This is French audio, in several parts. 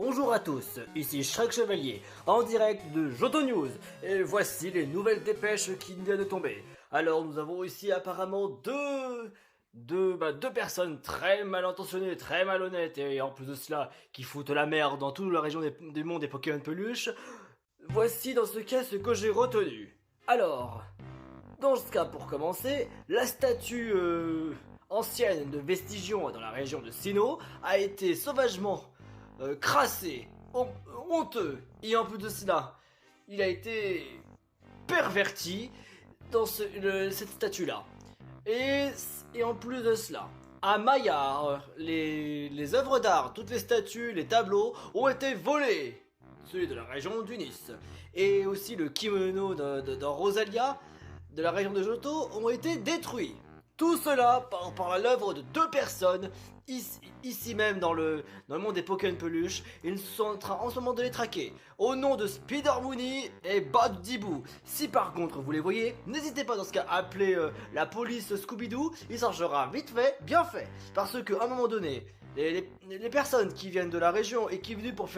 Bonjour à tous, ici Shrek Chevalier, en direct de Johto News, et voici les nouvelles dépêches qui viennent de tomber. Alors nous avons ici apparemment deux personnes très mal intentionnées, très malhonnêtes, et en plus de cela, qui foutent la merde dans toute la région du monde des Pokémon peluches. Voici dans ce cas ce que j'ai retenu. Alors, dans ce cas pour commencer, la statue ancienne de Vestigion dans la région de Sinnoh a été sauvagement crassé, honteux, et en plus de cela, il a été perverti dans cette statue-là. Et en plus de cela, à Maillard, les œuvres d'art, toutes les statues, les tableaux ont été volés. Celui de la région du Nice. Et aussi le kimono de Rosalia, de la région de Johto, ont été détruits. Tout cela par l'œuvre de deux personnes, ici même dans le monde des Pokémon peluches. Ils sont en train en ce moment de les traquer, au nom de Spider Mooney et Bad Dibou. Si par contre vous les voyez, n'hésitez pas dans ce cas à appeler la police Scooby-Doo, il s'arrangera vite fait, bien fait. Parce qu'à un moment donné, les personnes qui viennent de la région et qui viennent pour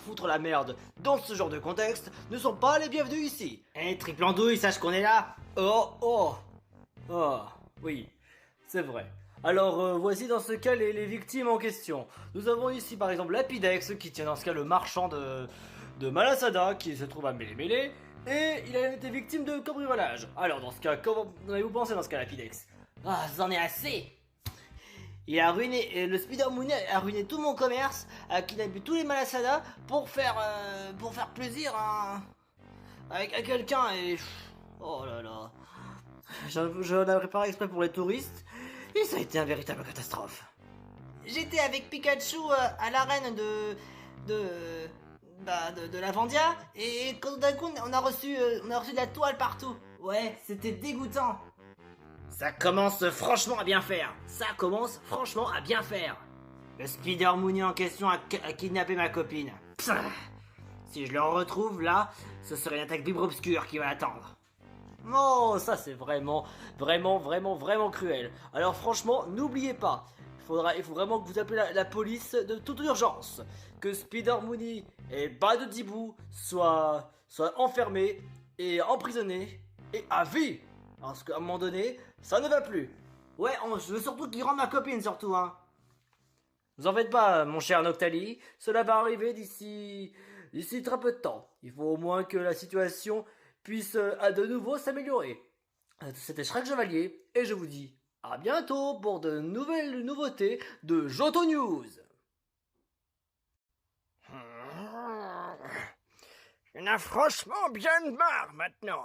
foutre la merde dans ce genre de contexte ne sont pas les bienvenus ici. Eh, triple andouille, sache qu'on est là. Oh, oui, c'est vrai. Alors voici dans ce cas les victimes en question. Nous avons ici par exemple Lapidex qui tient dans ce cas le marchand de Malasada qui se trouve à Mêlé-Mêlé. Et il a été victime de cambriolage. Alors dans ce cas, comment avez-vous pensé dans ce cas Lapidex? Ah, j'en ai assez. Il a ruiné, le Spider Mooney a ruiné tout mon commerce, a kidnappé tous les Malasada pour faire plaisir à quelqu'un et... Oh là là. Je l'avais préparé exprès pour les touristes et ça a été un véritable catastrophe. J'étais avec Pikachu à l'arène de la Vendia et quand d'un coup on a reçu de la toile partout. Ouais, c'était dégoûtant. Ça commence franchement à bien faire. Le Spider Mooney en question a kidnappé ma copine. Psst. Si je le retrouve là, ce serait une attaque vibre obscure qui va attendre. Oh, ça c'est vraiment cruel. Alors franchement, n'oubliez pas, il faut vraiment que vous appelez la police de toute urgence. Que Spider Mooney et Bad Dibou soient enfermés et emprisonnés et à vie. Parce qu'à un moment donné, ça ne va plus. Ouais, je veux surtout qu'il rende ma copine surtout, hein. Vous en faites pas, mon cher Noctali, cela va arriver d'ici très peu de temps. Il faut au moins que la situation puisse à de nouveau s'améliorer. C'était Shrek Chevalier, et je vous dis à bientôt pour de nouvelles nouveautés de Johto News. Il a franchement bien de marre maintenant.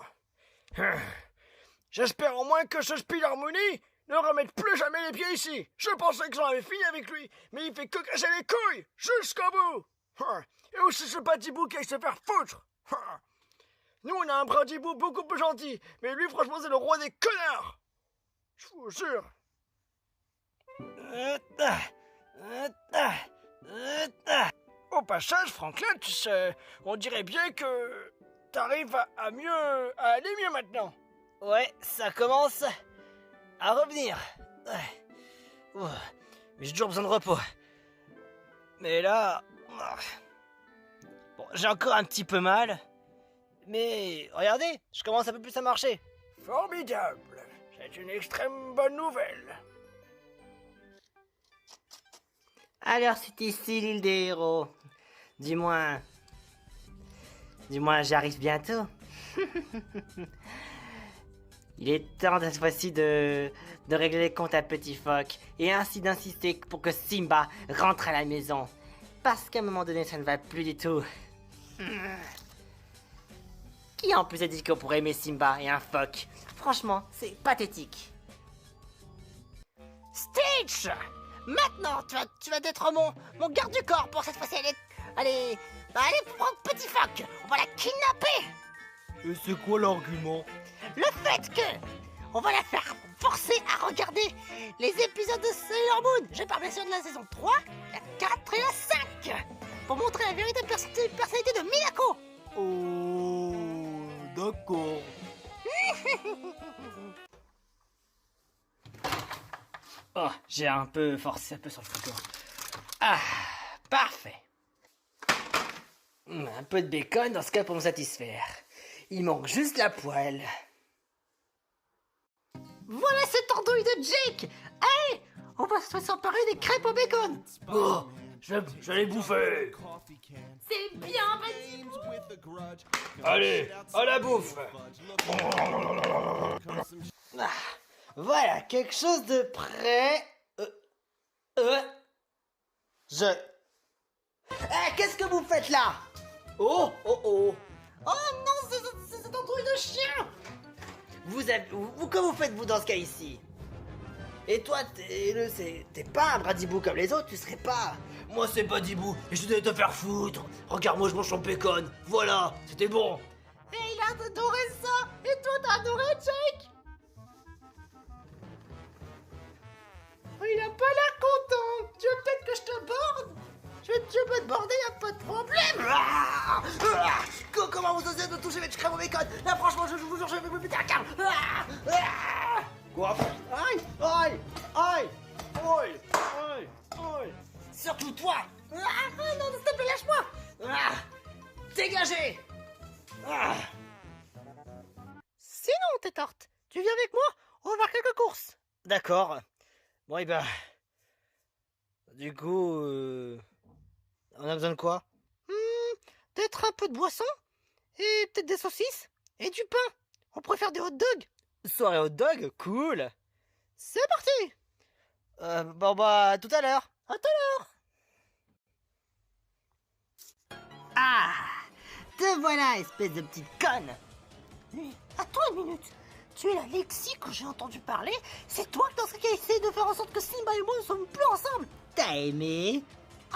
J'espère au moins que ce Spider Mooney ne remette plus jamais les pieds ici. Je pensais que j'en avais fini avec lui, mais il fait que casser les couilles jusqu'au bout. Et aussi ce Badibou qui aille se faire foutre. Nous on a un Badibou beaucoup plus gentil, mais lui franchement c'est le roi des connards. Je vous jure. Au passage, Franklin, tu sais, on dirait bien que t'arrives à aller mieux maintenant. Ouais, ça commence à revenir. Mais j'ai toujours besoin de repos. Mais là... Bon, j'ai encore un petit peu mal. Mais regardez, je commence un peu plus à marcher. Formidable. C'est une extrême bonne nouvelle. Alors c'est ici l'île des héros. Dis-moi, j'arrive bientôt. Il est temps cette fois-ci de régler les comptes à Petit Phoque et ainsi d'insister pour que Simba rentre à la maison. Parce qu'à un moment donné, ça ne va plus du tout. Qui en plus a dit qu'on pourrait aimer Simba et un phoque? Franchement, c'est pathétique. Stitch! Maintenant, tu vas être mon garde du corps pour cette fois-ci. Allez, prendre Petit Phoque. On va la kidnapper. Et c'est quoi l'argument? Le fait que on va la faire forcer à regarder les épisodes de Sailor Moon. Je parle bien sûr de la saison 3, la 4 et la 5. Pour montrer la véritable personnalité de Minako. Oh, d'accord. Oh, j'ai un peu forcé un peu sur le frigo. Ah, parfait. Un peu de bacon dans ce cas pour me satisfaire. Il manque juste la poêle. Voilà cette andouille de Jake. Allez, on va s'emparer des crêpes au bacon. Oh, je vais les bouffer. C'est bien, vas-y. Allez, à la bouffe. Voilà, quelque chose de prêt. Qu'est-ce que vous faites là? Oh, oh, oh. Oh non, c'est cette andouille de chien. Que vous faites-vous dans ce cas ici? Et toi, t'es pas un bradibou comme les autres, tu serais pas... Moi, c'est pas Dibou, et je devais te faire foutre. Regarde-moi, je mange ton bacon. Voilà, c'était bon. Et il a adoré ça. Et toi, t'as adoré, Jake? Oh, il a pas l'air content. Tu veux peut-être que je te borde? Tu veux te border, y'a pas de problème. Comment vous osez me toucher avec crème au bacon? Là, franchement, je vous jure, je vais me péter un câble. Quoi? Aïe, aïe, aïe, aïe, aïe, aïe. Surtout toi. Non, s'il te plaît, lâche-moi. Dégagez. Sinon, Tétarte, tu viens avec moi? On va faire quelques courses. D'accord. Bon, et ben... Du coup... On a besoin de quoi? Peut-être un peu de boisson? Et peut-être des saucisses? Et du pain? On pourrait faire des hot dogs? Soirée hot dog? Cool. C'est parti! Bon bah, à tout à l'heure. À tout à l'heure! Ah! Te voilà, espèce de petite conne. Attends une minute. Tu es la Lexi que j'ai entendu parler? C'est toi dans ce qui a essayé de faire en sorte que Simba et moi ne sommes plus ensemble? T'as aimé?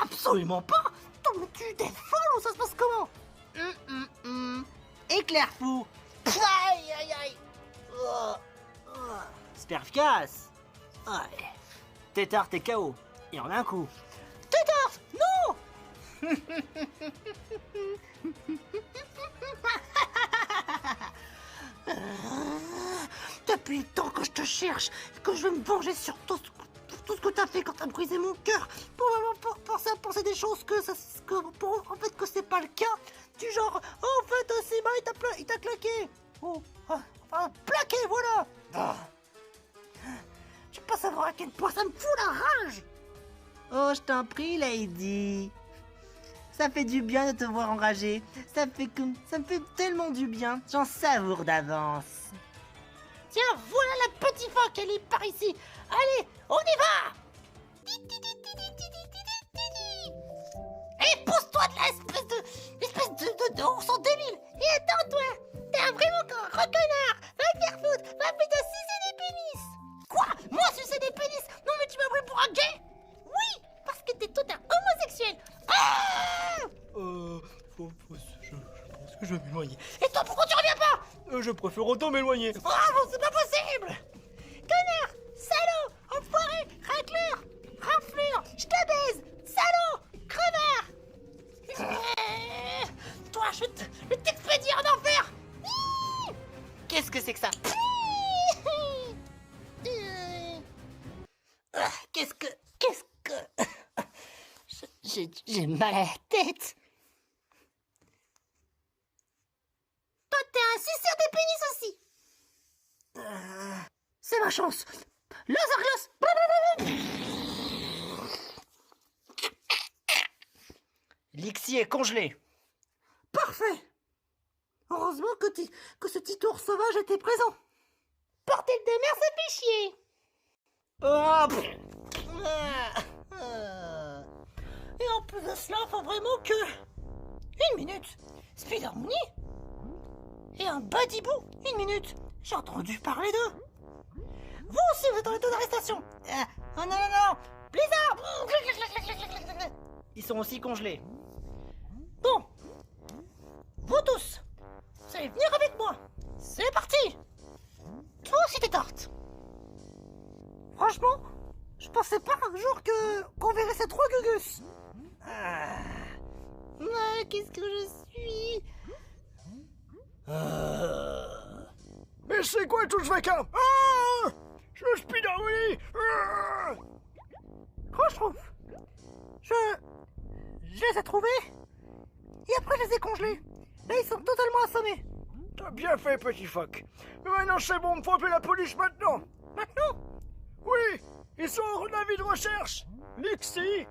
Absolument pas! Attends, mais tu t'es folle ou ça se passe comment? Éclair fou. Aïe aïe aïe! Super efficace. Ouais. Tétard, t'es KO. Et en un coup. Tétard! Non! Depuis le temps que je te cherche, que je veux me venger sur tout ce que t'as fait quand t'as brisé mon cœur, pour penser des choses que en fait que c'est pas le cas, du genre, oh, en fait, Simba il t'a claqué, enfin, plaqué, voilà. Tu peux pas savoir à quel point ça me fout la rage. Oh, je t'en prie, Lady. Ça fait du bien de te voir enragé. Ça me fait tellement du bien. J'en savoure d'avance. Tiens, voilà la petite phoque, elle est par ici. Allez, on y va. Et pousse-toi de là, espèce de ourson débile. Et attends-toi, t'es un vraiment reconnard. Va te faire foutre, va plutôt sucer des pénis. Quoi? Moi sucer des pénis? Non mais tu m'as pris pour un gay? Oui, parce que t'es tout un homosexuel. Je pense que je vais m'éloigner. Et toi, pourquoi tu reviens pas? Je préfère autant m'éloigner. Oh, non, c'est pas possible. Connard, salaud, enfoiré, racleur, raflure, je te baise, salaud, crevard. Toi, je vais t'expédier en enfer. Qu'est-ce que c'est que ça? Qu'est-ce que... J'ai mal à la tête. Toi, t'es un suceur de pénis aussi. C'est ma chance. Laser glace. Lixie est congelé. Parfait. Heureusement que ce petit ours sauvage était présent. Bordel de merde, ça fait chier. Et en plus de cela, faut vraiment que... Une minute. Spider Mooney et un Badibou. Une minute. J'ai entendu parler d'eux. Vous aussi, vous êtes dans l'état d'arrestation. Oh non, non, non. Blizzard. Ils sont aussi congelés. Bon. Vous tous, vous allez venir avec moi. C'est parti. Toi aussi, t'es tarte. Franchement, je pensais pas un jour qu'on verrait ces trois gugus. Qu'est-ce que je suis? Mais c'est quoi tout ce vacarme? Je suis Spider-Woody. Franchement, je les ai trouvés. et après je les ai congelés. Là, ils sont totalement assommés. T'as bien fait, petit phoque. Mais maintenant, c'est bon, faut appeler la police maintenant. Maintenant, Oui, ils sont en avis de recherche. Lixie,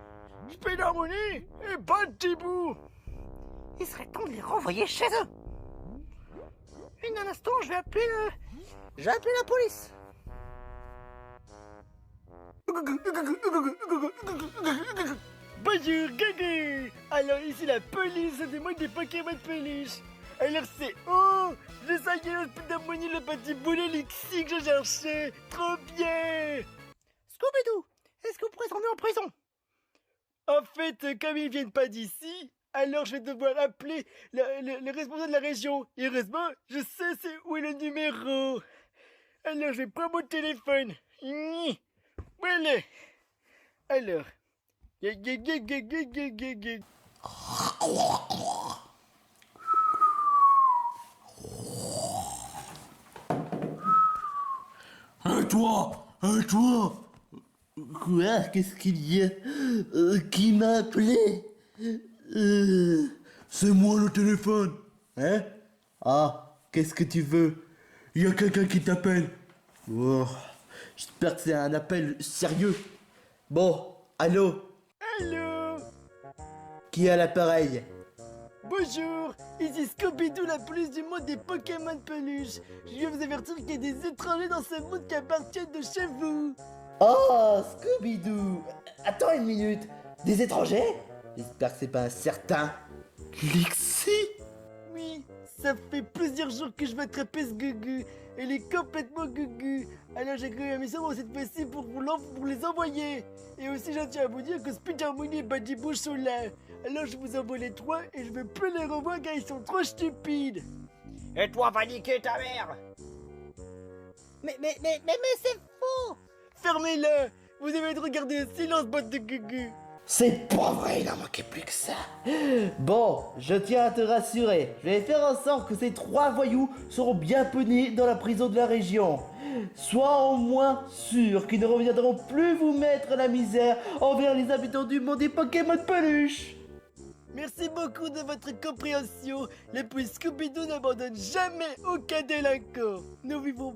Spider-Mooney et Badibou. il serait temps de les renvoyer chez eux. Et un instant, je vais appeler la police. Bonjour, Gugu. Alors ici la police, c'est moi des Pokémon de peluche. Alors c'est je sais le Spider-Mooney, le Badibou, le Lixie que je cherchais. Trop bien. Scooby-Doo, est-ce que vous pourrez s'emmener en prison? En fait, comme ils viennent pas d'ici, alors je vais devoir appeler le responsable de la région. Et heureusement, je sais c'est où est le numéro. Alors je vais prendre mon téléphone. Voilà. Alors. Toi, Quoi? Qu'est-ce qu'il y a? Qui m'a appelé? C'est moi le téléphone. Hein? Ah, qu'est-ce que tu veux? Il y a quelqu'un qui t'appelle. Oh, j'espère que c'est un appel sérieux. Bon, allô? Allô? Qui a l'appareil? Bonjour, ici Scooby-Doo, la police du monde des Pokémon de peluche. Je viens vous avertir qu'il y a des étrangers dans ce monde qui appartiennent de chez vous. Oh, Scooby-Doo! Attends une minute. Des étrangers? J'espère que c'est pas un certain Lixie? Oui, ça fait plusieurs jours que je vais attraper ce Gugu. Elle est complètement Gugu. Alors j'ai créé une mission cette fois-ci pour les envoyer. Et aussi je tiens à vous dire que Spider-Mooney et Badibou sont là. Alors je vous envoie les trois et je veux plus les revoir car ils sont trop stupides. Et toi, va niquer ta mère! Mais c'est faux. Fermez-le. Vous avez de regarder le silence, botte de Gugu. C'est pas vrai, il en manquait plus que ça. Bon, je tiens à te rassurer. Je vais faire en sorte que ces 3 voyous seront bien punis dans la prison de la région. Sois au moins sûr qu'ils ne reviendront plus vous mettre la misère envers les habitants du monde des Pokémon de peluche. Merci beaucoup de votre compréhension. Les polices Scooby-Doo n'abandonnent jamais aucun délinquant. Nous vivons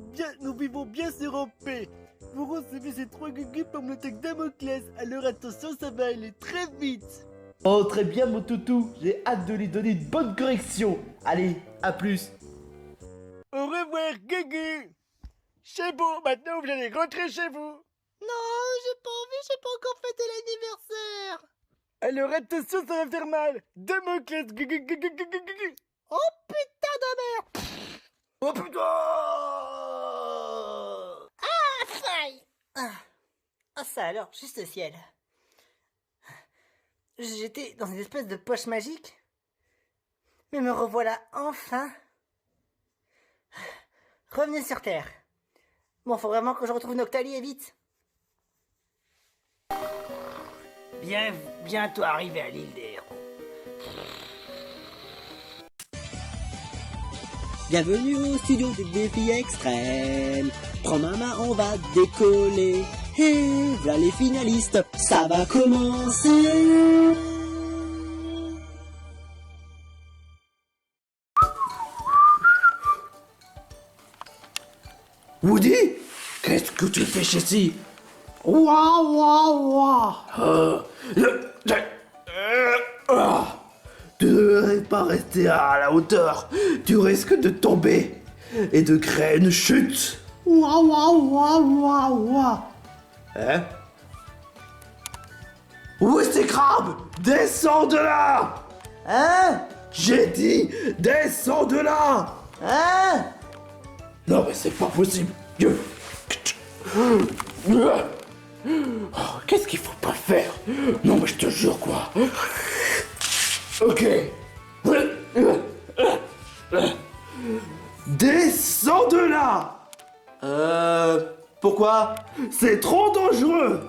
bien sur en paix. Vous recevez ces 3 Gugus comme le tech Damoclès, alors attention, ça va aller très vite. Oh, très bien, mon toutou. J'ai hâte de lui donner une bonne correction. Allez, à plus. Au revoir, Gugu. C'est bon, maintenant vous allez rentrer chez vous. Non, j'ai pas envie, j'ai pas encore fêté l'anniversaire. Alors attention, ça va faire mal. Damoclès, Gugu, Gugu, Gugu, Gugu. Oh putain de merde. Oh putain! Ah, faille. Ah, ça alors, juste le ciel. J'étais dans une espèce de poche magique. Mais me revoilà enfin. Revenez sur Terre. Bon, faut vraiment que je retrouve Noctali et vite. Bientôt arrivé à l'île des héros. Bienvenue au studio des défis extrêmes. Prends ma main, on va décoller. Et voilà les finalistes, ça va commencer. Woody, qu'est-ce que tu fais ici? Ouah. Tu ne devrais pas rester à la hauteur. Tu risques de tomber et de créer une chute. Hein? Où est ces crabes? Descends de là! Hein? J'ai dit, descends de là! Hein? Non mais c'est pas possible. Oh, qu'est-ce qu'il faut pas faire? Non mais je te jure quoi. Ok. Descends de là. Pourquoi? C'est trop dangereux.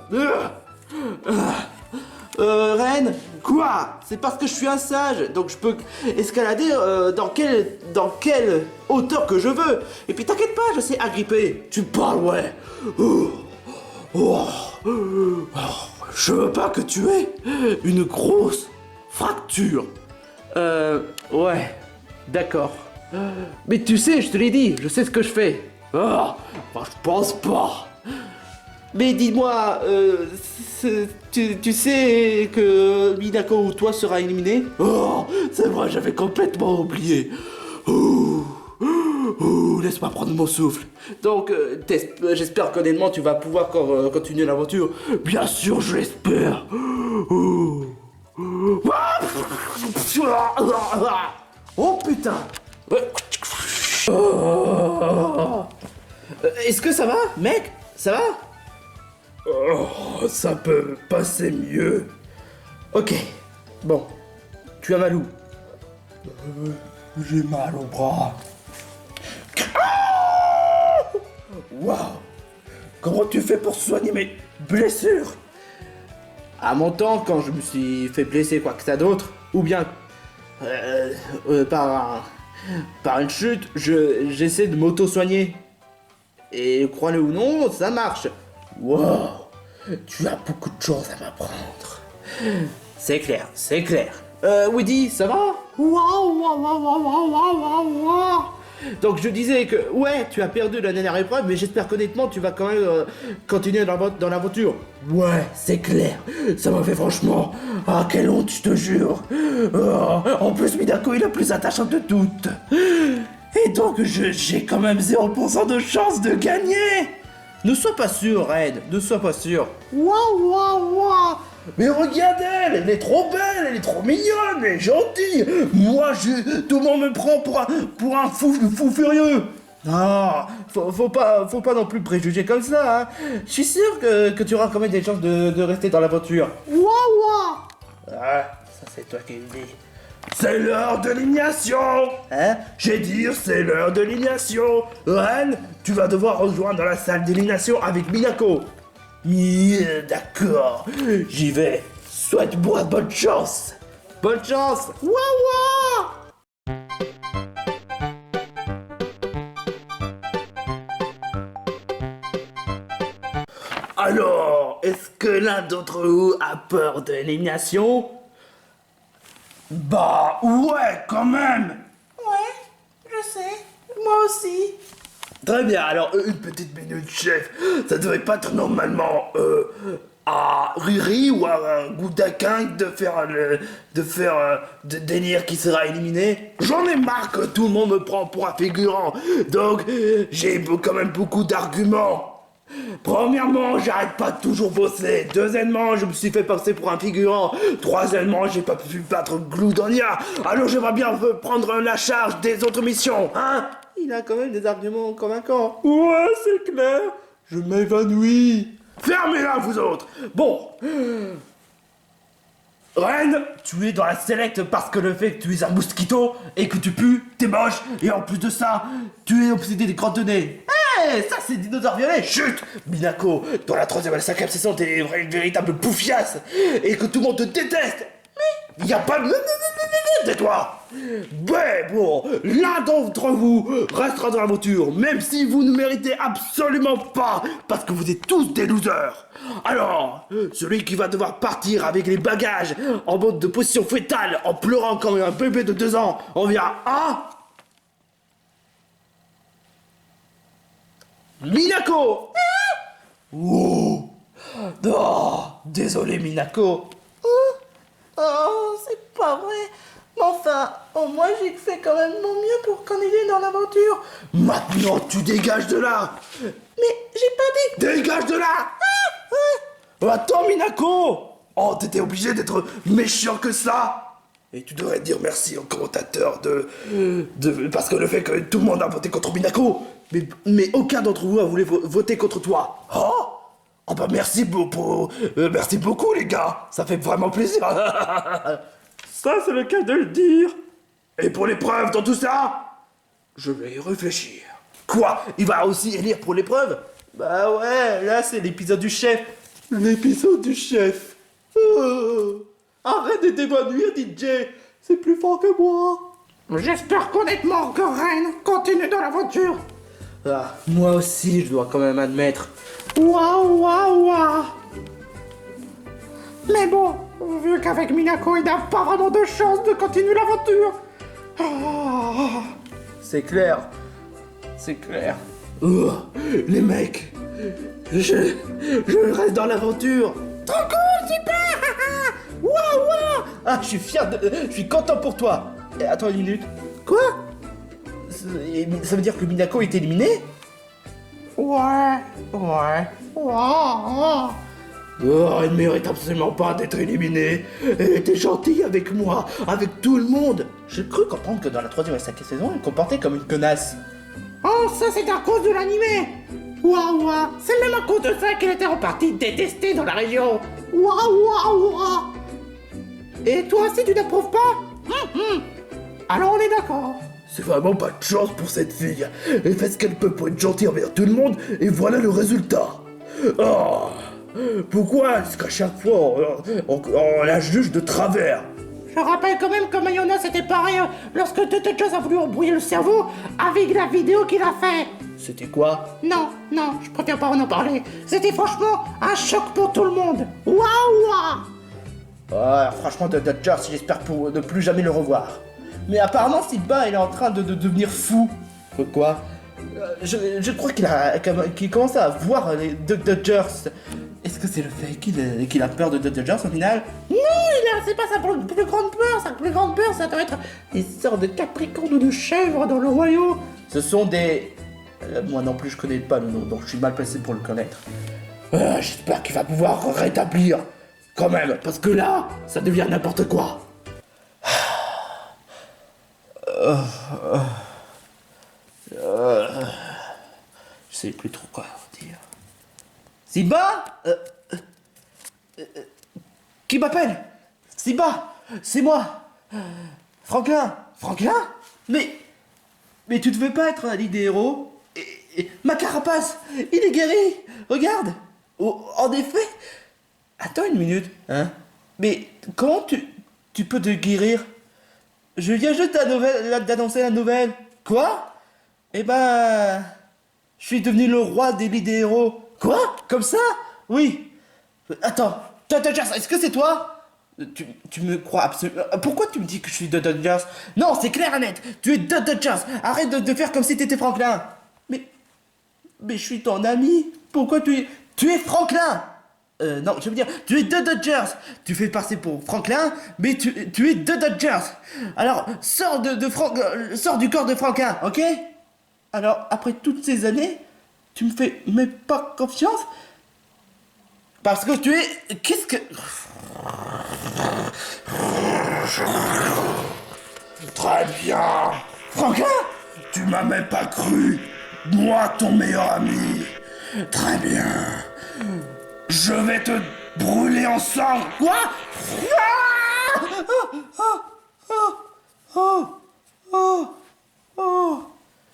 Reine? Quoi? C'est parce que je suis un sage, donc je peux escalader dans quelle hauteur que je veux. Et puis t'inquiète pas, je sais agripper. Tu parles, ouais. Je veux pas que tu aies une grosse fracture. Ouais, d'accord. Mais tu sais, je te l'ai dit, je sais ce que je fais. Oh, bah, je pense pas. Mais dis-moi, tu sais que Minako ou toi sera éliminé? Oh, c'est vrai, j'avais complètement oublié. Ouh, ouh, laisse-moi prendre mon souffle. Donc, j'espère qu'honnêtement tu vas pouvoir continuer l'aventure. Bien sûr, je l'espère. Ouh. Oh putain. Oh. Est-ce que ça va, mec? Ça va? Oh, ça peut passer mieux. Ok. Bon. Tu as mal où? J'ai mal au bras. Waouh. Comment tu fais pour soigner mes blessures? À mon temps, quand je me suis fait blesser quoi que ça d'autre, ou bien par une chute, j'essaie de m'auto-soigner. Et crois-le ou non, ça marche. Wow, tu as beaucoup de choses à m'apprendre. C'est clair, c'est clair. Woody, ça va? Waouh. Donc je disais que, ouais, tu as perdu la dernière épreuve, mais j'espère qu'honnêtement tu vas quand même continuer dans l'aventure. Ouais, c'est clair. Ça m'a fait franchement... Ah, quelle honte, je te jure. Oh, en plus, Minako est la plus attachante de toutes. Et donc, j'ai quand même 0% de chance de gagner. Ne sois pas sûr, Red, ne sois pas sûr. Waouh. Mais regarde elle est trop belle, elle est trop mignonne, elle est gentille. Moi, tout le monde me prend pour un fou furieux. Non, faut pas non plus préjuger comme ça, hein. Je suis sûr que tu auras quand même des chances de rester dans l'aventure. Ah, ça c'est toi qui le dis. C'est l'heure de l'élimination. Hein? J'ai dit, c'est l'heure de l'élimination. Ren, tu vas devoir rejoindre la salle d'élimination avec Minako. D'accord, j'y vais. Souhaite-moi bonne chance. Bonne chance. Waouh. Alors, est-ce que l'un d'entre vous a peur de l'élimination? Bah ouais, quand même. Ouais, je sais. Moi aussi. Très bien, alors une petite minute, chef. Ça devrait pas être normalement à Riri ou à Goudakin de faire de délire qui sera éliminé. J'en ai marre que tout le monde me prend pour un figurant. Donc j'ai quand même beaucoup d'arguments. Premièrement, j'arrête pas de toujours bosser. Deuxièmement, je me suis fait passer pour un figurant. Troisièmement, j'ai pas pu battre Gloudonia. Alors j'aimerais bien prendre la charge des autres missions, hein? Il a quand même des arguments convaincants. Ouais, c'est clair. Je m'évanouis. Fermez-la, vous autres. Bon. Ren, tu es dans la select parce que le fait que tu es un mosquito et que tu pues, t'es moche, et en plus de ça, tu es obsédé des crottes de nez. Hé, ça c'est dinosaure violet. Chut, Minako, dans la 3e et la 5e saison, t'es une véritable bouffiasse et que tout le monde te déteste. Mais y a pas de... Tais-toi. Ouais, bon, l'un d'entre vous restera dans l'aventure, même si vous ne méritez absolument pas, parce que vous êtes tous des losers. Alors, celui qui va devoir partir avec les bagages en mode de position fétale, en pleurant comme un bébé de 2 ans, on vient à... Minako. Oh, oh, désolé Minako. Oh, c'est pas vrai. Mais enfin, au moins j'ai fait quand même mon mieux pour qu'on ait dans l'aventure. Maintenant tu dégages de là. Mais j'ai pas dit... Dégage de là. Attends Minako. Oh, t'étais obligé d'être méchant que ça. Et tu devrais dire merci au commentateur parce que le fait que tout le monde a voté contre Minako, mais aucun d'entre vous a voulu voter contre toi. Oh bah merci merci beaucoup les gars, ça fait vraiment plaisir. Ça c'est le cas de le dire. Et pour l'épreuve dans tout ça, je vais y réfléchir. Quoi? Il va aussi élire pour l'épreuve? Bah ouais, là c'est l'épisode du chef. L'épisode du chef. Arrête de t'évanouir, DJ. C'est plus fort que moi. J'espère honnêtement que Ren continue dans l'aventure. Ah, moi aussi, je dois quand même admettre. Waouh. Mais bon, vu qu'avec Minako, il n'a pas vraiment de chance de continuer l'aventure. Ah. C'est clair. C'est clair. Oh, les mecs, je reste dans l'aventure. Trop cool, super. Waouh, waouh. Ah, je suis content pour toi. Et attends une minute. Quoi? Ça veut dire que Minako est éliminée? Ouais. Oh, elle mérite absolument pas d'être éliminée. Elle était gentille avec moi, avec tout le monde. J'ai cru comprendre que dans la 3e et 5e saison, elle comportait comme une connasse. Oh, ça c'est à cause de l'animé. Waouh, c'est même à cause de ça qu'elle était repartie détestée dans la région. Waouh. Et toi aussi tu n'approuves pas? Alors on est d'accord. C'est vraiment pas de chance pour cette fille. Elle fait ce qu'elle peut pour être gentille envers tout le monde, et voilà le résultat. Oh, pourquoi est-ce qu'à chaque fois on la juge de travers? Je rappelle quand même que Mayonnaise était pareil lorsque Jazz a voulu embrouiller le cerveau avec la vidéo qu'il a fait. C'était quoi? Non, je préfère pas en parler. C'était franchement un choc pour tout le monde. Waouh. Ah, franchement, Dodger, j'espère ne plus jamais le revoir. Mais apparemment, Simba, il est en train de devenir fou. Quoi? Je crois qu'il commence à voir les Dodgers. Est-ce que c'est le fait qu'il a peur de Dodgers au final? Non, c'est pas sa plus grande peur. Sa plus grande peur, ça doit être des sortes de capricornes ou de chèvres dans le royaume. Ce sont des... moi non plus, je connais pas le nom, donc je suis mal placé pour le connaître. J'espère qu'il va pouvoir rétablir. Quand même, parce que là, ça devient n'importe quoi. Je sais plus trop quoi dire. Simba, qui m'appelle? Simba, c'est moi. Franklin. Mais tu ne veux pas être un lit des héros? Et ma carapace, il est guéri. Regarde. Oh, en effet. Attends une minute, hein? Mais comment tu peux te guérir? Je viens juste d'annoncer la nouvelle. Quoi? Eh ben... Je suis devenu le roi des lits des héros. Quoi? Comme ça? Oui. Attends, est-ce que c'est toi? Tu me crois absolument... Pourquoi tu me dis que je suis Dodgers? Non, c'est clair et net. Tu es Dodgers. Arrête de faire comme si t'étais Franklin. Mais je suis ton ami. Pourquoi tu es Franklin? Non, je veux dire, tu es de Dodgers. Tu fais passer pour Franklin, mais tu es de Dodgers. Alors, sors du corps de Franklin, ok? Alors, après toutes ces années, tu me fais même pas confiance? Parce que tu es... Qu'est-ce que... Très bien. Franklin? Tu m'as même pas cru. Moi, ton meilleur ami. Très bien. Je vais te brûler en sang. Quoi?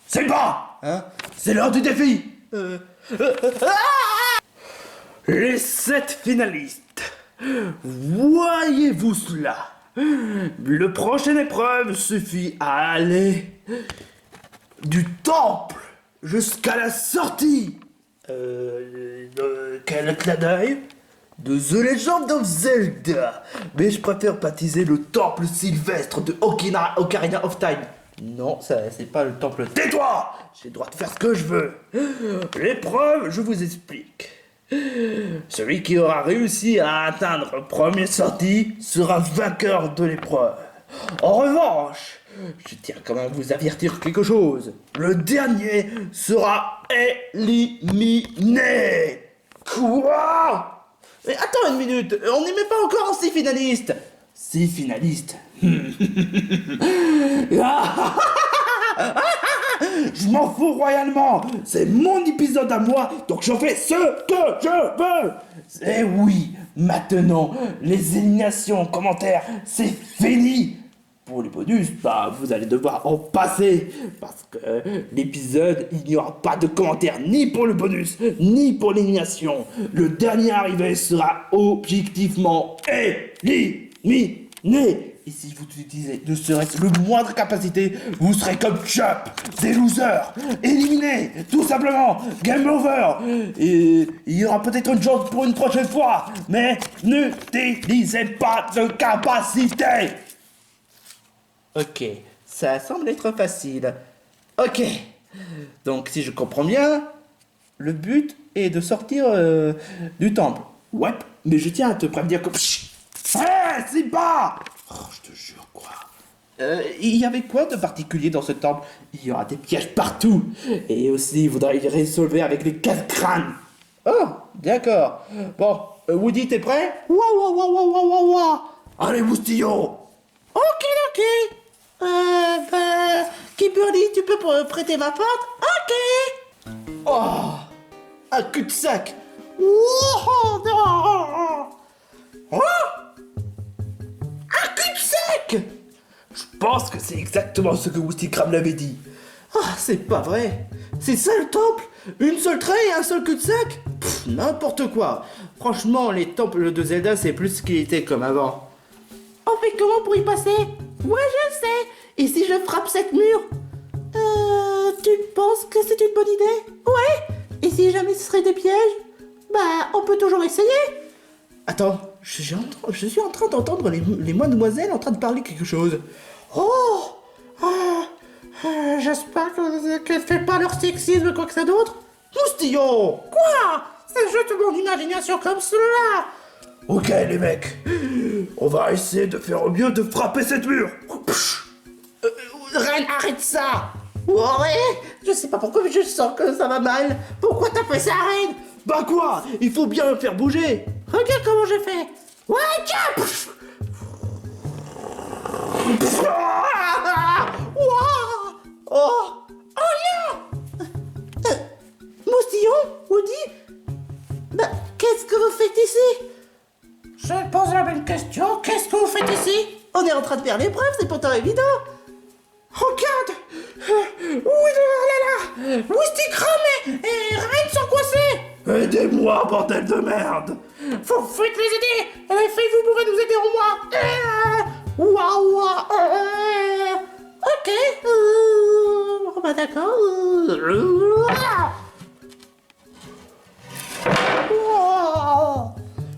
C'est bon, hein? C'est l'heure du défi. Les 7 finalistes. Voyez-vous cela? Le prochaine épreuve suffit à aller du temple jusqu'à la sortie. Quel clin d'œil de The Legend of Zelda. Mais je préfère baptiser le temple sylvestre de Ocarina of Time. Non, ça c'est pas le temple. Tais-toi! J'ai le droit de faire ce que je veux. L'épreuve, je vous explique. Celui qui aura réussi à atteindre le premier sorti sera vainqueur de l'épreuve. En revanche, je tiens quand même à vous avertir quelque chose. Le dernier sera éliminé. Quoi? Mais attends une minute, on n'est même pas encore en 6 finalistes. 6 finalistes. Je m'en fous royalement. C'est mon épisode à moi, donc j'en fais ce que je veux. Et oui, maintenant, les éliminations en commentaire, c'est fini. Pour les bonus, vous allez devoir en passer. Parce que l'épisode, il n'y aura pas de commentaires ni pour le bonus, ni pour l'élimination. Le dernier arrivé sera objectivement éliminé. Et si vous utilisez ne serait-ce le moindre capacité, vous serez comme Chop, des losers, éliminés, tout simplement, game over. Et il y aura peut-être une chance pour une prochaine fois, mais n'utilisez pas de capacité. Ok, ça semble être facile. Ok, donc si je comprends bien, le but est de sortir du temple. Ouais, mais je tiens à te prévenir que... Hé, c'est pas... Oh, je te jure, quoi. Il y avait quoi de particulier dans ce temple? Il y aura des pièges partout. Et aussi, il faudra les résolver avec les 4 crânes. Oh, d'accord. Bon, Woody, t'es prêt? Ouah. Allez, Moustillon. Ok. Kimberly, tu peux prêter ma porte? Ok. Oh, un cul-de-sac. Oh, non. Oh, un cul-de-sac. Je pense que c'est exactement ce que Woostikram l'avait dit. Ah, c'est pas vrai. C'est ça le temple? Une seule traie et un seul cul-de-sac? N'importe quoi. Franchement, les temples de Zelda, c'est plus ce qu'il était comme avant. On fait comment pour y passer? Ouais, je sais. Et si je frappe cette mur? Tu penses que c'est une bonne idée? Ouais. Et si jamais ce serait des pièges? Bah, on peut toujours essayer. Attends, je suis en train d'entendre les mademoiselles en train de parler quelque chose. Oh, j'espère qu'elles ne font pas leur sexisme ou quoi que ça d'autre. Moustillon. Quoi? C'est juste mon imagination comme cela. Ok les mecs, on va essayer de faire au mieux de frapper cette mur. Reine, arrête ça. Ouais, je sais pas pourquoi mais je sens que ça va mal. Pourquoi t'as fait ça, Reine? Bah quoi? Il faut bien le faire bouger. Regarde comment je fais. Ouais, tiens. Oh, rien. Moustillon, Woody, bah, qu'est-ce que vous faites ici? Je pose la même question. Qu'est-ce que vous faites ici? On est en train de faire l'épreuve, c'est pourtant évident. Regarde. Oui, là. Woostikram et Reine sont coincés. Aidez-moi, bordel de merde. Faut faites les aider. Vous pourrez nous aider au moins. Ok. Bah d'accord.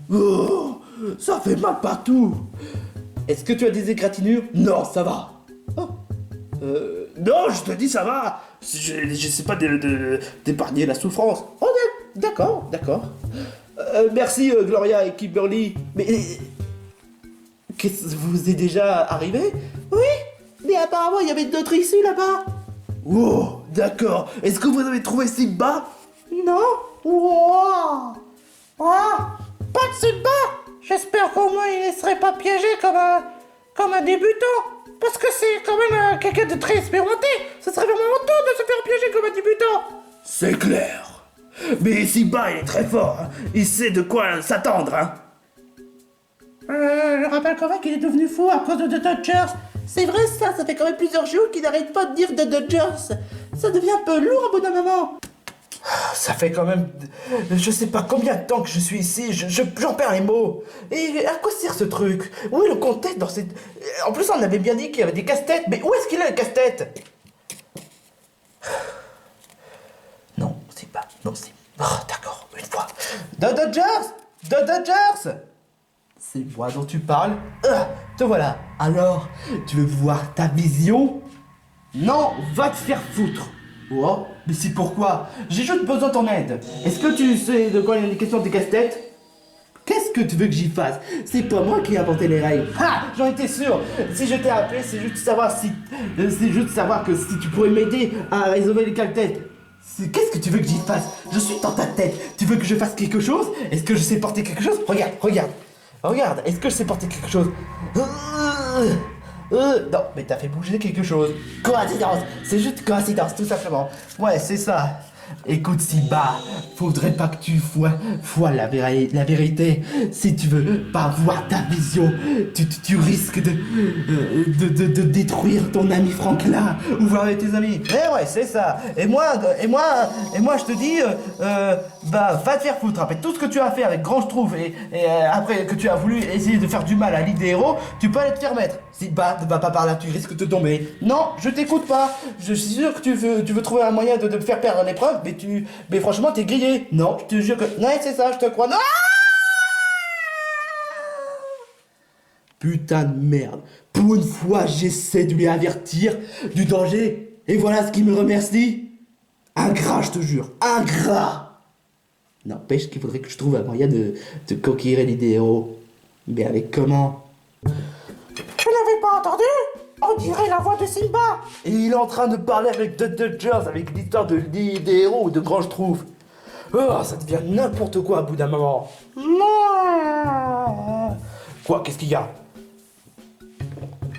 Oh, ça fait mal partout. Est-ce que tu as des égratignures? Non, ça va. Oh. Non, je te dis ça va. Je sais pas d'épargner la souffrance. Oh, d'accord. Merci Gloria et Kimberly. Mais qu'est-ce que vous est déjà arrivé? Oui, mais apparemment il y avait d'autres issues là-bas. Oh, d'accord. Est-ce que vous avez trouvé Simba? Non. Wow. Pas de Simba. J'espère qu'au moins il ne serait pas piégé comme un débutant. Parce que c'est quand même quelqu'un de très expérimenté. Ce serait vraiment honteux de se faire piéger comme un débutant. C'est clair. Mais Simba, il est très fort. Hein. Il sait de quoi s'attendre. Hein. Je rappelle quand même qu'il est devenu fou à cause de The Dodgers. C'est vrai ça fait quand même plusieurs jours qu'il n'arrête pas de dire The Dodgers. Ça devient un peu lourd au bout d'un moment. Ça fait quand même... Je sais pas combien de temps que je suis ici, j'en perds les mots. Et à quoi sert ce truc? Où est le compte-tête dans cette... En plus on avait bien dit qu'il y avait des casse-têtes, mais où est-ce qu'il est le casse-tête? Non, c'est pas... Non, c'est... Oh, d'accord, une fois. The Dodgers. C'est moi dont tu parles. Te voilà. Alors, tu veux voir ta vision? Non, va te faire foutre. Oh, mais c'est pourquoi? J'ai juste besoin de ton aide. Est-ce que tu sais de quoi il y a des questions de casse-tête? Qu'est-ce que tu veux que j'y fasse? C'est pas moi qui ai inventé les règles. Ah, j'en étais sûr. Si je t'ai appelé, c'est juste savoir que si tu pourrais m'aider à résoudre les casse-têtes. Qu'est-ce que tu veux que j'y fasse? Je suis dans ta tête. Tu veux que je fasse quelque chose? Est-ce que je sais porter quelque chose? Regarde, est-ce que je sais porter quelque chose? Non, mais t'as fait bouger quelque chose. Coïncidence, c'est juste coïncidence, tout simplement. Ouais, c'est ça. Écoute Simba, faudrait pas que tu vois la vérité. Si tu veux pas voir ta vision, tu risques de détruire ton ami Franklin ou voir avec tes amis. Eh ouais, c'est ça. Et moi je te dis, va te faire foutre. Après tout ce que tu as fait avec Grand Schtroumpf et après que tu as voulu essayer de faire du mal à l'île des héros, tu peux aller te faire mettre. Simba, ne va pas par là, tu risques de tomber. Non, je t'écoute pas. Je suis sûr que tu veux trouver un moyen de me faire perdre l'épreuve, mais franchement, t'es grillé. Non, je te jure que... Non, c'est ça, je te crois. Non. Putain de merde. Pour une fois, j'essaie de lui avertir du danger. Et voilà ce qu'il me remercie. Ingrat, je te jure. Ingrat. N'empêche qu'il faudrait que je trouve un moyen de conquérir l'île des héros. Mais avec comment? Tu l'avais pas entendu? On dirait la voix de Simba. Et il est en train de parler avec The Dodgers, avec l'histoire de l'île des héros ou de Grand Schtroumpf. Oh, ça devient n'importe quoi à bout d'un moment. Quoi, qu'est-ce qu'il y a?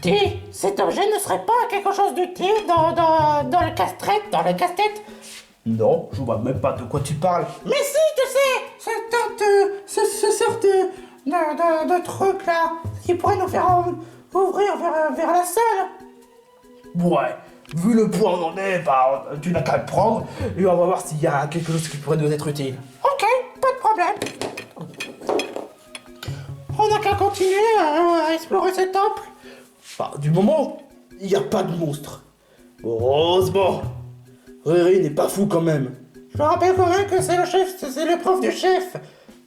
Dis, cet objet ne serait pas quelque chose d'utile dans le casse-tête? Non, je vois même pas de quoi tu parles. Mais si, tu sais, ce sorte de truc là, qui pourrait nous faire ouvrir vers la salle. Ouais, vu le point où on en est, bah, tu n'as qu'à le prendre et on va voir s'il y a quelque chose qui pourrait nous être utile. Ok, pas de problème. On n'a qu'à continuer à explorer ce temple. Bah, du moment, il n'y a pas de monstre. Heureusement. Riri n'est pas fou quand même. Je me rappelle quand même que c'est le prof du chef.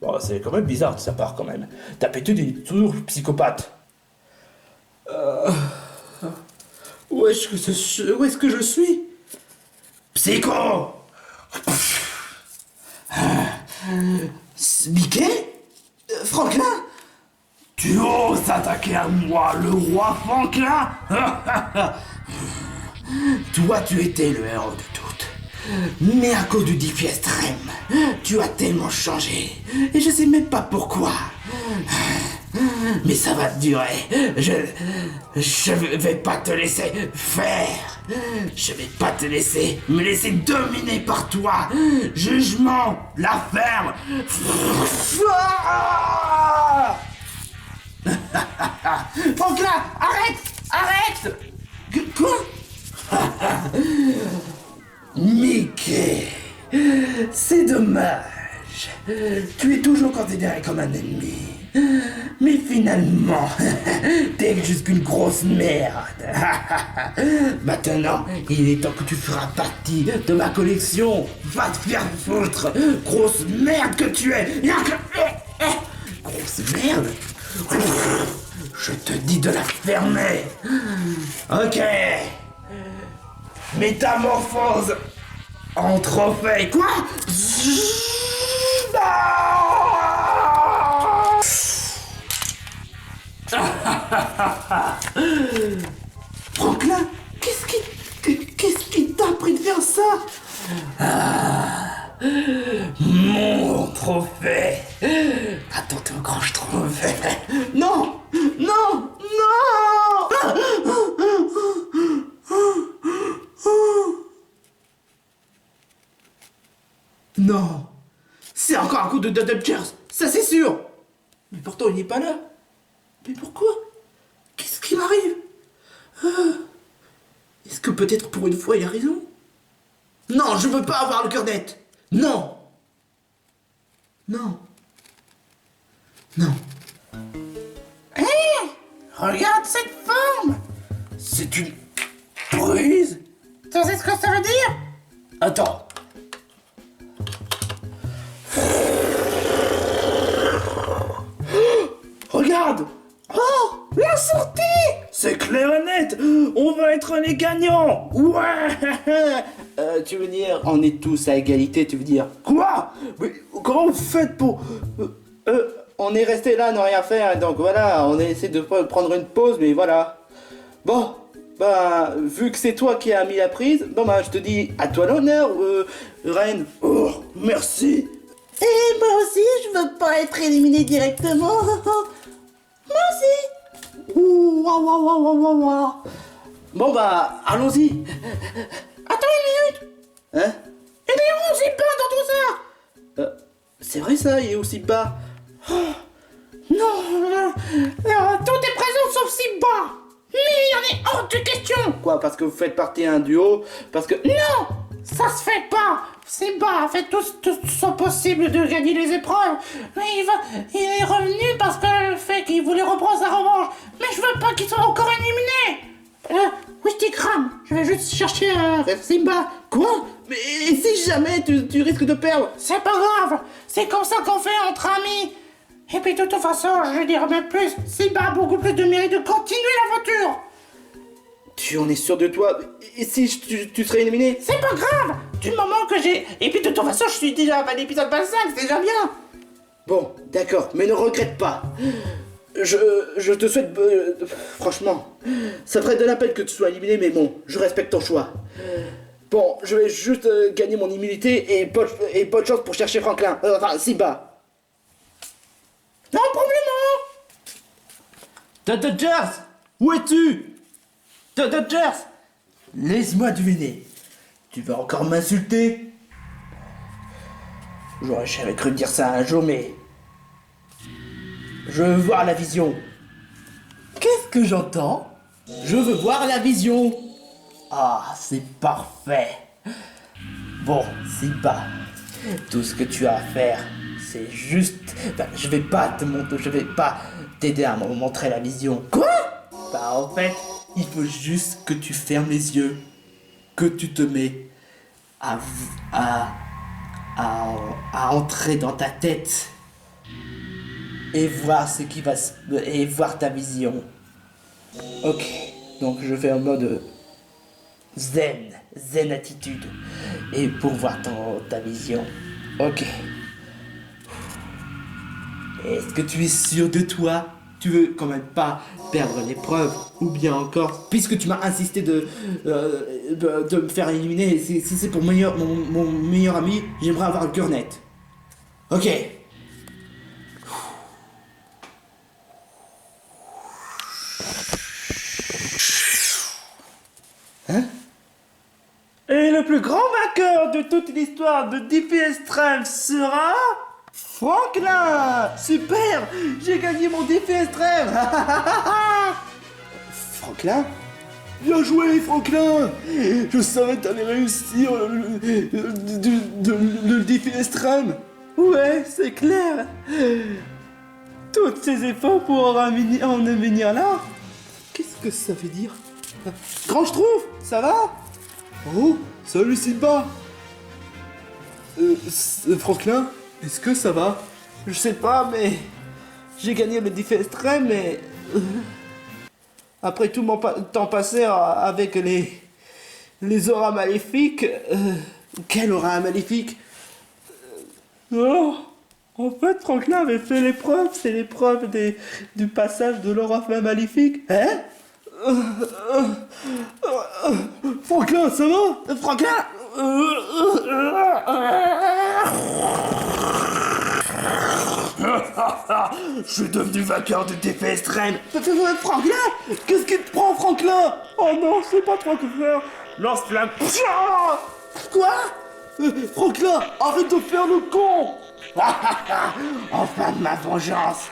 Bon, c'est quand même bizarre de sa part quand même. Ta pétude est toujours psychopathe. Où est-ce que je suis? Psycho! Mickey? Franklin? Tu oses attaquer à moi, le roi Franklin? Toi, tu étais le héros de toutes. Mais à cause du défi extrême, tu as tellement changé. Et je sais même pas pourquoi. Mais ça va durer. Je vais pas te laisser faire. Je vais pas te laisser me laisser dominer par toi. Jugement, la ferme. Franklin, arrête. Quoi? Mickey, c'est dommage. Tu es toujours considéré comme un ennemi. Mais finalement, t'es juste une grosse merde. Maintenant, il est temps que tu feras partie de ma collection. Va te faire foutre, grosse merde que tu es. Grosse merde. Je te dis de la fermer. Ok. Métamorphose en trophée. Quoi? Franklin, qu'est-ce qui t'a pris de faire ça? Mon trophée. Attends, t'es un grand Schtroumpf. Non. Non. C'est encore un coup de Dodgers, ça c'est sûr. Mais pourtant il n'est pas là. Mais pourquoi? Qu'est-ce qui m'arrive? Est-ce que peut-être pour une fois il a raison? Non, je veux pas avoir le cœur net. Non. Hé, regarde cette forme. C'est une prise. Tu sais ce que ça veut dire? Attends. Regarde. Oh, la sortie. C'est clair et net. On va être les gagnants. Ouais. Tu veux dire, on est tous à égalité, tu veux dire? Quoi? Mais comment vous faites pour... on est resté là, n'a rien faire, donc voilà, on a essayé de prendre une pause, mais voilà. Bon, bah, vu que c'est toi qui as mis la prise, bon bah, je te dis, à toi l'honneur, Reine. Oh, merci. Et moi aussi, je veux pas être éliminé directement. Moi aussi. Ouh, waouh. Bon bah, allons-y. Attends une minute. Hein? Il est où Simba dans tout ça? C'est vrai ça, il est où Simba? Oh, non, tout est présent sauf Simba. Mais il en est hors de question. Quoi, parce que vous faites partie d'un duo? Parce que... Non, ça se fait pas. Simba a fait tout son possible de gagner les épreuves. Mais il est revenu parce que le fait qu'il voulait reprendre sa revanche. Mais je veux pas qu'il soit encore éliminé. Oui, Tikram, je vais juste chercher Simba. Quoi? Mais si jamais tu risques de perdre? C'est pas grave, c'est comme ça qu'on fait entre amis. Et puis de toute façon, je vais dire même plus, Simba a beaucoup plus de mérite de continuer l'aventure. Tu en es sûr de toi? Et si tu serais éliminé? C'est pas grave, du moment que j'ai... Et puis de toute façon, je suis déjà à l'épisode 25, c'est déjà bien. Bon, d'accord, mais ne regrette pas. Je te souhaite... franchement, ça ferait de la peine que tu sois éliminé, mais bon, je respecte ton choix. Bon, je vais juste gagner mon immunité et bonne chance pour chercher Franklin. Enfin, Simba. Non, problème. Dodgers, où es-tu? Dodgers, laisse-moi deviner. Tu vas encore m'insulter? J'aurais jamais cru dire ça un jour, mais... Je veux voir la vision. Qu'est-ce que j'entends? Je veux voir la vision. Ah, c'est parfait. Bon, Simba, tout ce que tu as à faire, c'est juste... Enfin, je vais pas t'aider à me montrer la vision. Quoi? Bah en fait, il faut juste que tu fermes les yeux, que tu te mets à entrer dans ta tête et voir ce qui va et voir ta vision. Ok, donc je fais en mode zen attitude, et pour voir ta vision. Ok. Est-ce que tu es sûr de toi? Tu veux quand même pas perdre l'épreuve? Ou bien encore, puisque tu m'as insisté de me faire éliminer, si c'est pour mon meilleur ami, j'aimerais avoir le cœur net. Ok. Hein? Et le plus grand vainqueur de toute l'histoire de Défi Extrême sera... Franklin! Super! J'ai gagné mon défi extrême! Franklin? Bien joué, Franklin! Je savais que t'allais réussir le défi extrême! Ouais, c'est clair! Tous ces efforts pour en venir là? Qu'est-ce que ça veut dire? Grand je trouve! Ça va? Oh, salut Simba! Franklin? Est-ce que ça va? Je sais pas, mais... J'ai gagné le défi extrême, mais... Après tout mon temps passé avec les auras maléfiques... Quelle aura maléfique? Oh, en fait, Franklin avait fait l'épreuve, c'est l'épreuve du passage de l'aura maléfique. Hein? Franklin, ça va? Franklin? Je suis devenu vainqueur du défi extrême. Franklin? Qu'est-ce qui te prend, Franklin? Oh non, je sais pas trop que faire. Lance-flamme. Quoi? Franklin, arrête de faire le con. Enfin de ma vengeance.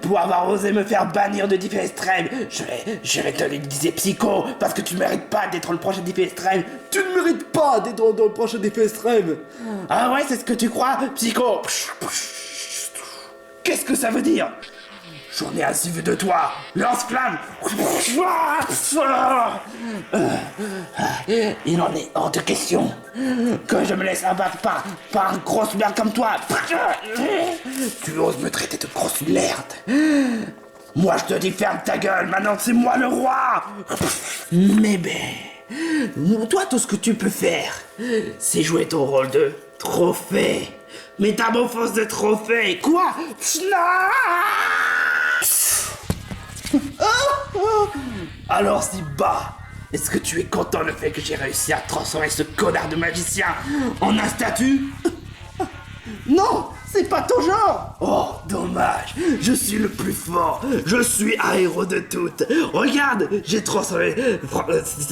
Pour avoir osé me faire bannir de défi extrême, je vais te l'utiliser psycho, parce que tu ne mérites pas d'être le prochain défi extrême. Tu ne mérites pas d'être dans le prochain défi extrême. Ah ouais, c'est ce que tu crois, psycho? Qu'est-ce que ça veut dire? J'en ai assez vu de toi. Lance-flamme. Il en est hors de question que je me laisse abattre par une grosse merde comme toi. Tu oses me traiter de grosse merde? Moi je te dis ferme ta gueule, maintenant c'est moi le roi. Mais toi tout ce que tu peux faire, c'est jouer ton rôle de trophée. Métamorphose de trophée. Quoi? Alors Simba, est-ce que tu es content le fait que j'ai réussi à transformer ce connard de magicien en un statue? Non, C'est pas ton genre. Oh, dommage. Je suis le plus fort. Je suis un héros de toutes. Regarde, j'ai transformé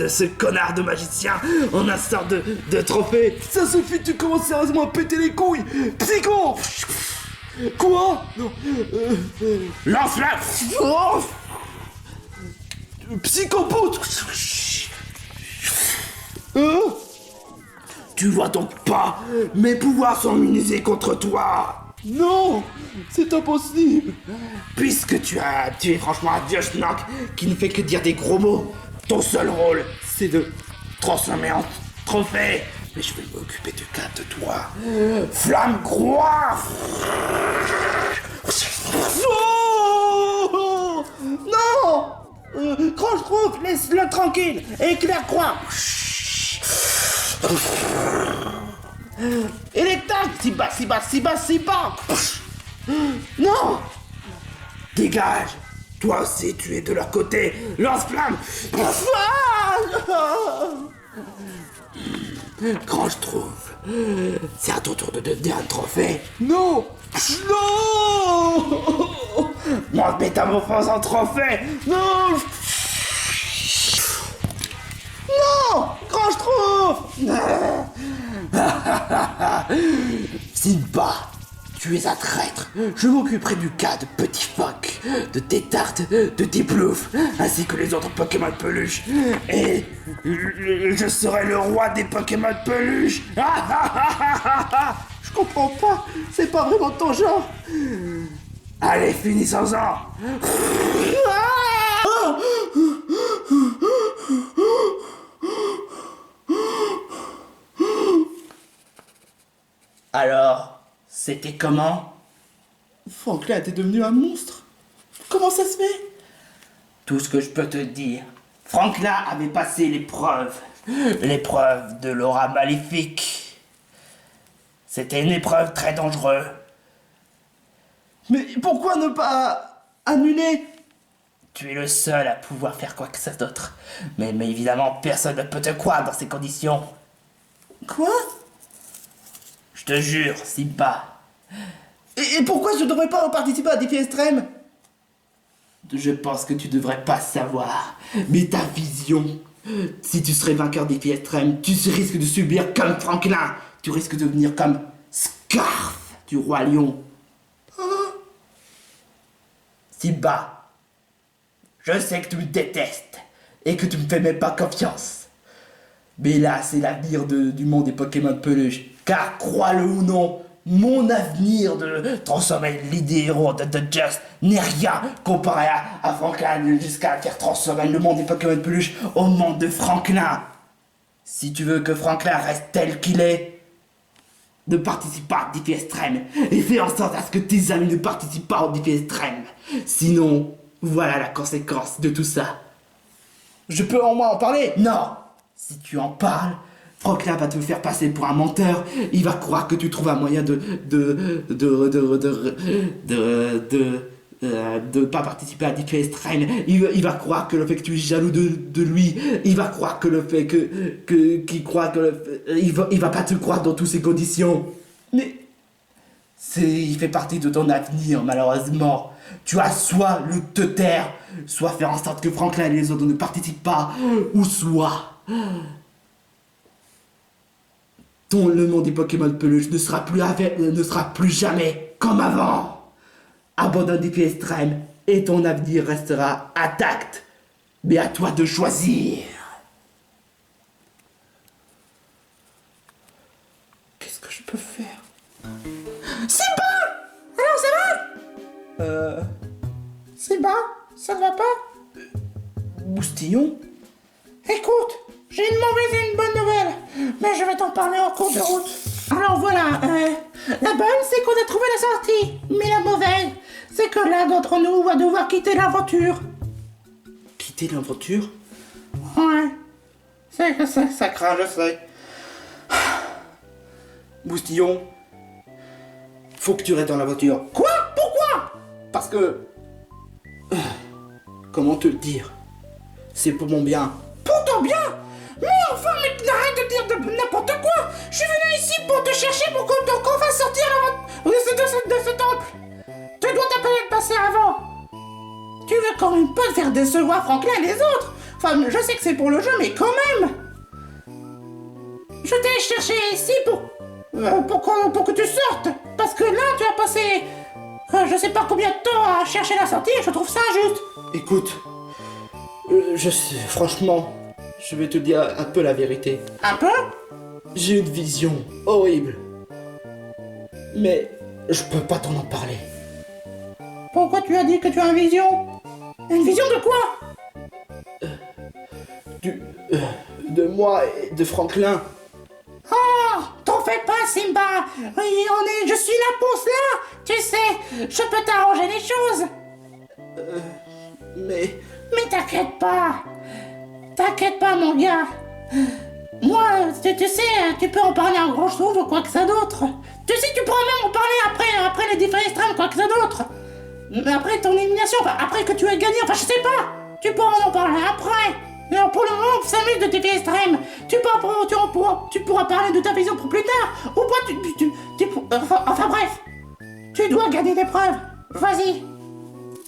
ce connard de magicien en un sort de trophée. Ça suffit, tu commences sérieusement à péter les couilles. Psycho. Quoi? Non. Lance-la. Oh. Psychopoute. Tu vois donc pas, mes pouvoirs sont immunisés contre toi. Non, c'est impossible. Puisque tu es franchement un vieux schnock qui ne fait que dire des gros mots, ton seul rôle, c'est de transformer en trophée. Mais je vais m'occuper du cas de toi. Flamme croix. Oh non. Croche-trouve, laisse-le tranquille. Éclair croix. Électac, si bas. Non. Dégage. Toi aussi, tu es de leur côté. Lance-flamme. Quand je trouve, c'est à ton tour de devenir un trophée. Non. Non. Moi, métamorphose en trophée. Non. Non. Quand je trouve. Simba, tu es un traître. Je m'occuperai du cas de Petit Phoque, de tes tartes, de tes ploufs, ainsi que les autres Pokémon de peluche. Et je serai le roi des Pokémon de peluche. Je comprends pas, c'est pas vraiment ton genre. Allez, finissons-en. Alors, c'était comment? Franklin était devenu un monstre. Comment ça se fait? Tout ce que je peux te dire. Franklin avait passé l'épreuve. L'épreuve de l'aura maléfique. C'était une épreuve très dangereuse. Mais pourquoi ne pas annuler? Tu es le seul à pouvoir faire quoi que ce soit d'autre. Mais évidemment, personne ne peut te croire dans ces conditions. Quoi? Je te jure, Simba. Et pourquoi je devrais pas participer à Défi Extrême? Je pense que tu devrais pas savoir. Mais ta vision, si tu serais vainqueur Défi Extrême, tu risques de subir comme Franklin. Tu risques de devenir comme Scarf du Roi Lion. Simba, je sais que tu me détestes et que tu me fais même pas confiance. Mais là, c'est l'avenir du monde des Pokémon de peluche. Car, crois-le ou non, mon avenir de transformer l'idée héros de Just n'est rien comparé à Franklin jusqu'à faire transformer le monde des Pokémon de peluche au monde de Franklin. Si tu veux que Franklin reste tel qu'il est, ne participe pas au défi extrême et fais en sorte à ce que tes amis ne participent pas au défi extrême. Sinon, voilà la conséquence de tout ça. Je peux au moins en parler? Non. Si tu en parles, Franklin va te faire passer pour un menteur. Il va croire que tu trouves un moyen de pas participer à Défi Extrême. Il va croire que le fait que tu es jaloux de lui, il va croire que le fait qu'il croit que il va pas te croire dans toutes ces conditions. Mais il fait partie de ton avenir, malheureusement. Tu as soit te taire, soit faire en sorte que Franklin et les autres ne participent pas, ou soit le monde des Pokémon de peluche ne sera plus jamais comme avant. Abandonne Défi Extrême et ton avenir restera intact. Mais à toi de choisir. Qu'est-ce que je peux faire? Simba! Alors ça va? Simba, ça ne va pas? Moustillon? Écoute, j'ai une mauvaise et une bonne nouvelle, mais je vais t'en parler en cours de route. Alors voilà, la bonne c'est qu'on a trouvé la sortie, mais la mauvaise c'est que l'un d'entre nous va devoir quitter l'aventure. Quitter l'aventure? Ouais, ça craint, je sais. Moustillon, faut que tu restes dans la voiture. Quoi? Pourquoi? Parce que... comment te le dire? C'est pour mon bien. Pour ton bien? Mais enfin, mais arrête de dire n'importe quoi. Je suis venu ici pour te chercher pour qu'on fasse sortir de ce temple. Tu dois t'appeler passer avant. Tu veux quand même pas te faire décevoir Franklin et les autres. Enfin, je sais que c'est pour le jeu, mais quand même. Je t'ai cherché ici pour que tu sortes. Parce que là, tu as passé je sais pas combien de temps à chercher la sortie et je trouve ça injuste. Écoute, je sais, franchement, je vais te dire un peu la vérité. Un peu? J'ai une vision horrible. Mais je peux pas t'en en parler. Pourquoi tu as dit que tu as une vision? Une vision de quoi? De moi et de Franklin. Oh, t'en fais pas, Simba. Oui, je suis là pour cela. Tu sais, je peux t'arranger les choses. Mais Mais t'inquiète pas. T'inquiète pas, mon gars. Moi, tu sais, tu peux en parler en grand chose ou quoi que ça d'autre. Tu sais, tu pourras même en parler après les défis extrêmes, quoi que ça d'autre. Mais après ton élimination, enfin, après que tu aies gagné, enfin, je sais pas. Tu pourras en parler après. Alors pour le moment, on s'amuse de défis extrêmes. Tu pourras parler de ta vision pour plus tard. Ou pas, enfin bref. Tu dois gagner l'épreuve. Vas-y.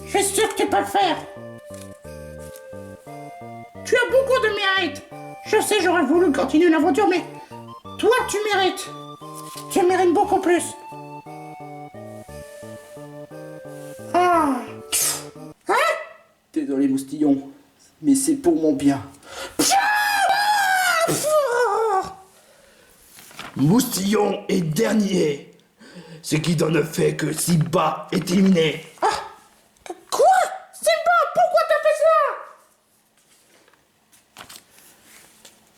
Je suis sûr que tu peux le faire. Tu as beaucoup de mérite. Je sais, j'aurais voulu continuer l'aventure, mais toi, tu mérites. Tu mérites beaucoup plus. Ah. Hein? désolé, Moustillon, mais c'est pour mon bien. Moustillon est dernier. Ce qui donne le fait que Simba est éliminé. Ah. Quoi? Simba, pourquoi t'as fait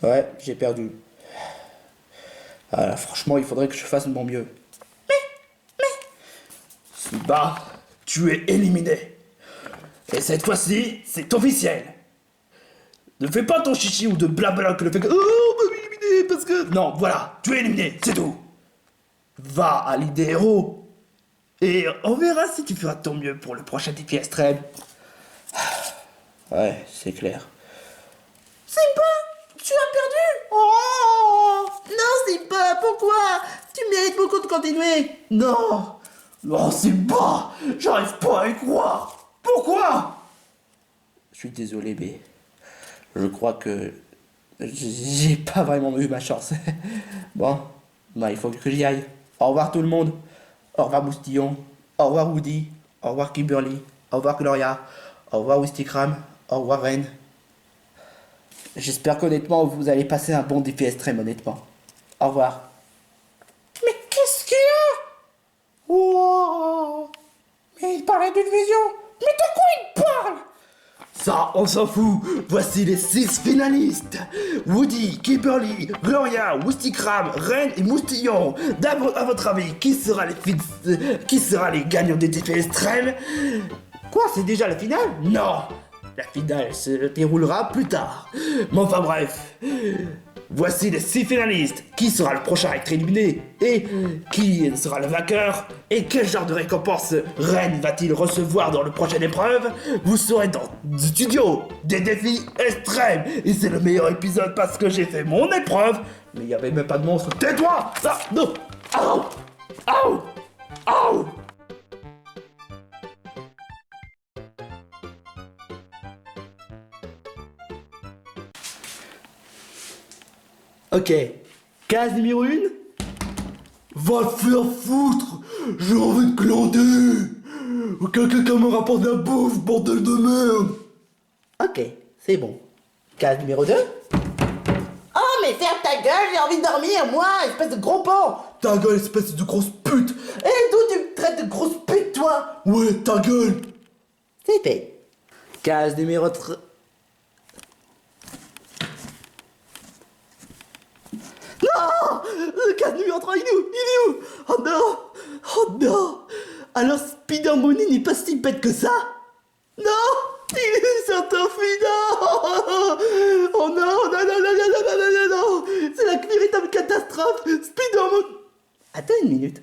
ça? Ouais, j'ai perdu. Ah, franchement, il faudrait que je fasse de mon mieux. Mais... Simba, tu es éliminé. Et cette fois-ci, c'est officiel. Ne fais pas ton chichi ou de blabla que le fait que... Oh, on m'a éliminé parce que... Non, voilà, tu es éliminé, c'est tout. Va à l'île des héros. Et on verra si tu feras de ton mieux pour le prochain défi extrême. Ouais, c'est clair. Simba, tu as perdu? Oh non, Simba, pourquoi? Tu mérites beaucoup de continuer. Non. Non, Simba, j'arrive pas à y croire. Pourquoi? Je suis désolé, mais je crois que j'ai pas vraiment eu ma chance. Bon, bah il faut que j'y aille. Au revoir tout le monde. Au revoir Moustillon. Au revoir Woody. Au revoir Kimberly. Au revoir Gloria. Au revoir Wistikram. Au revoir Ren. J'espère qu'honnêtement vous allez passer un bon défi extrême, honnêtement. Au revoir. Mais qu'est-ce qu'il y a? Wow. Mais il parlait d'une vision. Mais de quoi il parle? Ça, on s'en fout. Voici les 6 finalistes. Woody, Kimberly, Gloria, Wistikram, Ren et Moustillon. D'abord, à votre avis, qui sera les gagnants des défis extrêmes? Quoi, c'est déjà la finale? Non, la finale se déroulera plus tard. Mais enfin bref. Voici les 6 finalistes. Qui sera le prochain à être éliminé? Et qui sera le vainqueur? Et quel genre de récompense Ren va-t-il recevoir dans le prochaine épreuve? Vous serez dans le studio des défis extrêmes. Et c'est le meilleur épisode parce que j'ai fait mon épreuve. Mais il n'y avait même pas de monstre. Tais-toi! Ça, non! Aouh! Aouh! Aouh! Ok, case numéro 1. Va te faire foutre. J'ai envie de glander. Quelqu'un me rapporte de la bouffe, bordel de merde. Ok, c'est bon. Case numéro 2. Oh, mais ferme ta gueule, j'ai envie de dormir, moi, espèce de gros porc. Ta gueule, espèce de grosse pute. Et d'où tu me traites de grosse pute, toi? Ouais, ta gueule. C'est fait. Case numéro 3. Non, le case numéro 3, il est où? Oh non. Oh non. Alors Spider Money n'est pas si bête que ça? Non, il est enfui, non. Oh non, non, non, non, non, non, non, non, non. C'est la véritable catastrophe. Spider Money. Attends une minute.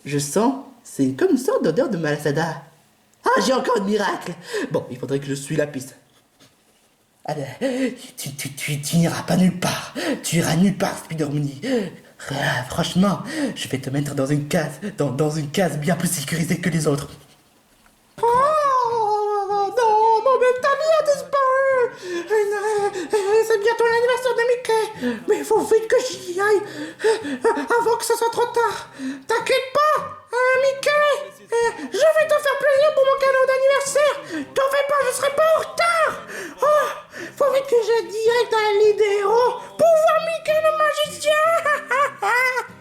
Je sens, c'est comme une sorte d'odeur de malasada. Ah, j'ai encore un miracle. Bon, il faudrait que je suive la piste. Allez, tu n'iras pas nulle part. Tu iras nulle part, Spider Money. Franchement, je vais te mettre dans une case, dans une case bien plus sécurisée que les autres. Oh non, mais Tammy a disparu. C'est bientôt l'anniversaire de Mickey. Mais il faut vite que j'y aille avant que ce soit trop tard. T'inquiète pas, Mickey, je vais te faire plaisir.